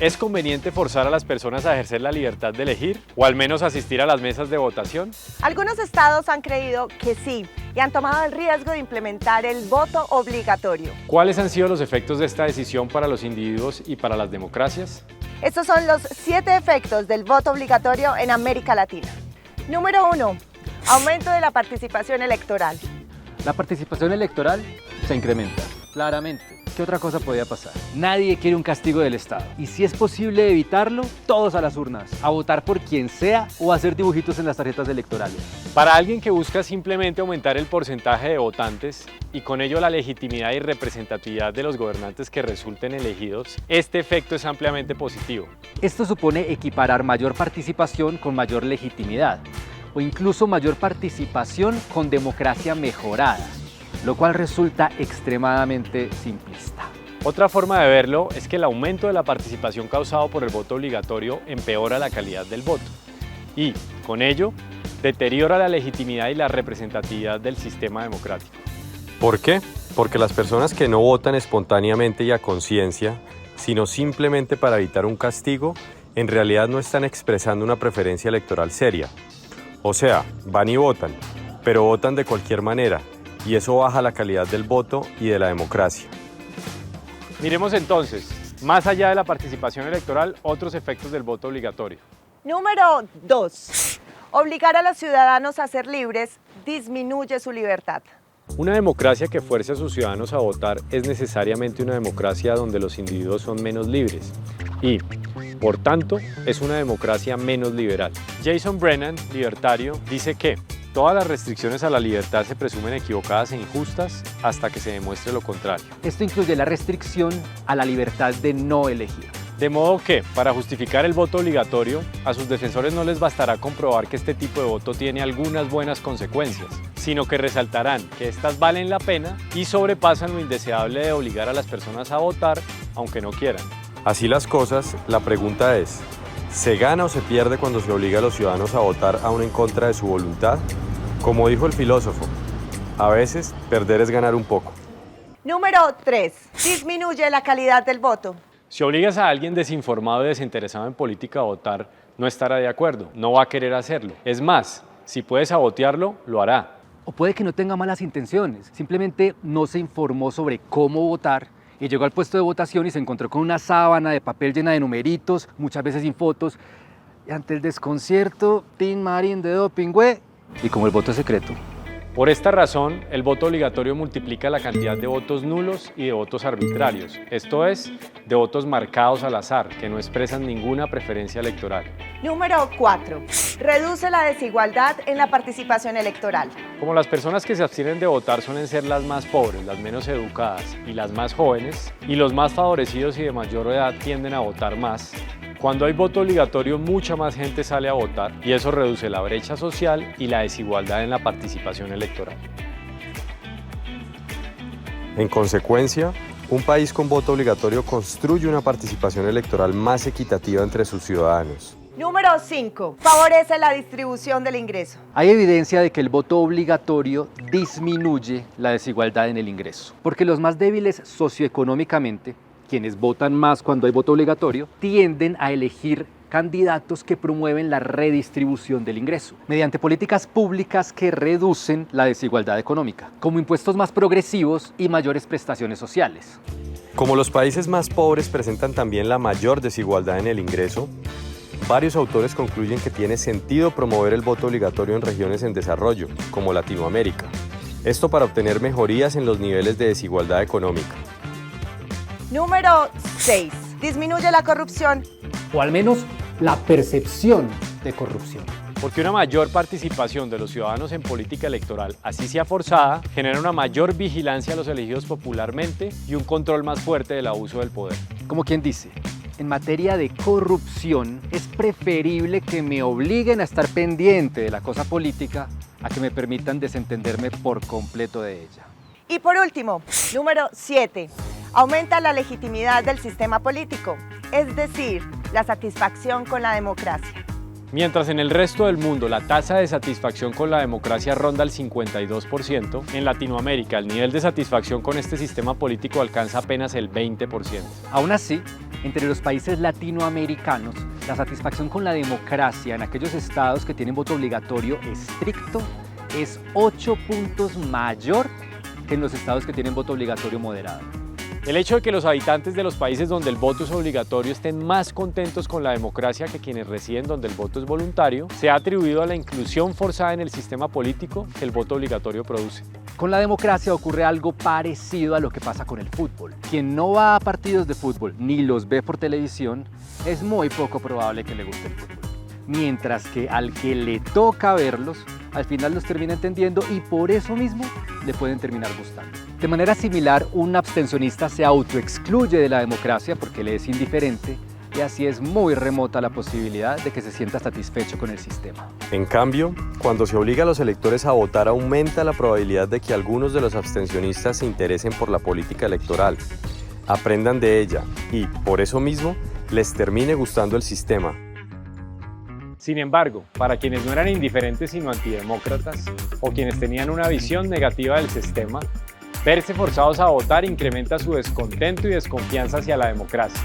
¿Es conveniente forzar a las personas a ejercer la libertad de elegir o al menos asistir a las mesas de votación? Algunos estados han creído que sí y han tomado el riesgo de implementar el voto obligatorio. ¿Cuáles han sido los efectos de esta decisión para los individuos y para las democracias? Estos son los 7 efectos del voto obligatorio en América Latina. Número 1. Aumento de la participación electoral. La participación electoral se incrementa, claramente. ¿Qué otra cosa podía pasar? Nadie quiere un castigo del Estado. Y si es posible evitarlo, todos a las urnas, a votar por quien sea o a hacer dibujitos en las tarjetas electorales. Para alguien que busca simplemente aumentar el porcentaje de votantes y con ello la legitimidad y representatividad de los gobernantes que resulten elegidos, este efecto es ampliamente positivo. Esto supone equiparar mayor participación con mayor legitimidad, o incluso mayor participación con democracia mejorada, lo cual resulta extremadamente simplista. Otra forma de verlo es que el aumento de la participación causado por el voto obligatorio empeora la calidad del voto y, con ello, deteriora la legitimidad y la representatividad del sistema democrático. ¿Por qué? Porque las personas que no votan espontáneamente y a conciencia, sino simplemente para evitar un castigo, en realidad no están expresando una preferencia electoral seria. O sea, van y votan, pero votan de cualquier manera, y eso baja la calidad del voto y de la democracia. Miremos entonces, más allá de la participación electoral, otros efectos del voto obligatorio. Número 2. Obligar a los ciudadanos a ser libres disminuye su libertad. Una democracia que fuerce a sus ciudadanos a votar es necesariamente una democracia donde los individuos son menos libres y, por tanto, es una democracia menos liberal. Jason Brennan, libertario, dice que todas las restricciones a la libertad se presumen equivocadas e injustas hasta que se demuestre lo contrario. Esto incluye la restricción a la libertad de no elegir. De modo que, para justificar el voto obligatorio, a sus defensores no les bastará comprobar que este tipo de voto tiene algunas buenas consecuencias, sino que resaltarán que estas valen la pena y sobrepasan lo indeseable de obligar a las personas a votar, aunque no quieran. Así las cosas, la pregunta es, ¿se gana o se pierde cuando se obliga a los ciudadanos a votar aún en contra de su voluntad? Como dijo el filósofo, a veces perder es ganar un poco. Número 3. Disminuye la calidad del voto. Si obligas a alguien desinformado y desinteresado en política a votar, no estará de acuerdo, no va a querer hacerlo. Es más, si puede sabotearlo, lo hará. O puede que no tenga malas intenciones, simplemente no se informó sobre cómo votar y llegó al puesto de votación y se encontró con una sábana de papel llena de numeritos, muchas veces sin fotos, y ante el desconcierto, tin marín de doping, güey, y como el voto es secreto. Por esta razón, el voto obligatorio multiplica la cantidad de votos nulos y de votos arbitrarios, esto es, de votos marcados al azar, que no expresan ninguna preferencia electoral. Número 4. Reduce la desigualdad en la participación electoral. Como las personas que se abstienen de votar suelen ser las más pobres, las menos educadas y las más jóvenes, y los más favorecidos y de mayor edad tienden a votar más, cuando hay voto obligatorio, mucha más gente sale a votar y eso reduce la brecha social y la desigualdad en la participación electoral. En consecuencia, un país con voto obligatorio construye una participación electoral más equitativa entre sus ciudadanos. Número 5. Favorece la distribución del ingreso. Hay evidencia de que el voto obligatorio disminuye la desigualdad en el ingreso, porque los más débiles socioeconómicamente, quienes votan más cuando hay voto obligatorio, tienden a elegir candidatos que promueven la redistribución del ingreso, mediante políticas públicas que reducen la desigualdad económica, como impuestos más progresivos y mayores prestaciones sociales. Como los países más pobres presentan también la mayor desigualdad en el ingreso, varios autores concluyen que tiene sentido promover el voto obligatorio en regiones en desarrollo, como Latinoamérica. Esto para obtener mejorías en los niveles de desigualdad económica. Número 6. Disminuye la corrupción. O al menos la percepción de corrupción. Porque una mayor participación de los ciudadanos en política electoral, así sea forzada, genera una mayor vigilancia a los elegidos popularmente y un control más fuerte del abuso del poder. Como quien dice, en materia de corrupción es preferible que me obliguen a estar pendiente de la cosa política a que me permitan desentenderme por completo de ella. Y por último, número 7. Aumenta la legitimidad del sistema político, es decir, la satisfacción con la democracia. Mientras en el resto del mundo la tasa de satisfacción con la democracia ronda el 52%, en Latinoamérica el nivel de satisfacción con este sistema político alcanza apenas el 20%. Aún así, entre los países latinoamericanos, la satisfacción con la democracia en aquellos estados que tienen voto obligatorio estricto es 8 puntos mayor que en los estados que tienen voto obligatorio moderado. El hecho de que los habitantes de los países donde el voto es obligatorio estén más contentos con la democracia que quienes residen donde el voto es voluntario se ha atribuido a la inclusión forzada en el sistema político que el voto obligatorio produce. Con la democracia ocurre algo parecido a lo que pasa con el fútbol. Quien no va a partidos de fútbol ni los ve por televisión, es muy poco probable que le guste el fútbol. Mientras que al que le toca verlos, al final los termina entendiendo y por eso mismo le pueden terminar gustando. De manera similar, un abstencionista se autoexcluye de la democracia porque le es indiferente y así es muy remota la posibilidad de que se sienta satisfecho con el sistema. En cambio, cuando se obliga a los electores a votar, aumenta la probabilidad de que algunos de los abstencionistas se interesen por la política electoral, aprendan de ella y, por eso mismo, les termine gustando el sistema. Sin embargo, para quienes no eran indiferentes sino antidemócratas o quienes tenían una visión negativa del sistema, verse forzados a votar incrementa su descontento y desconfianza hacia la democracia.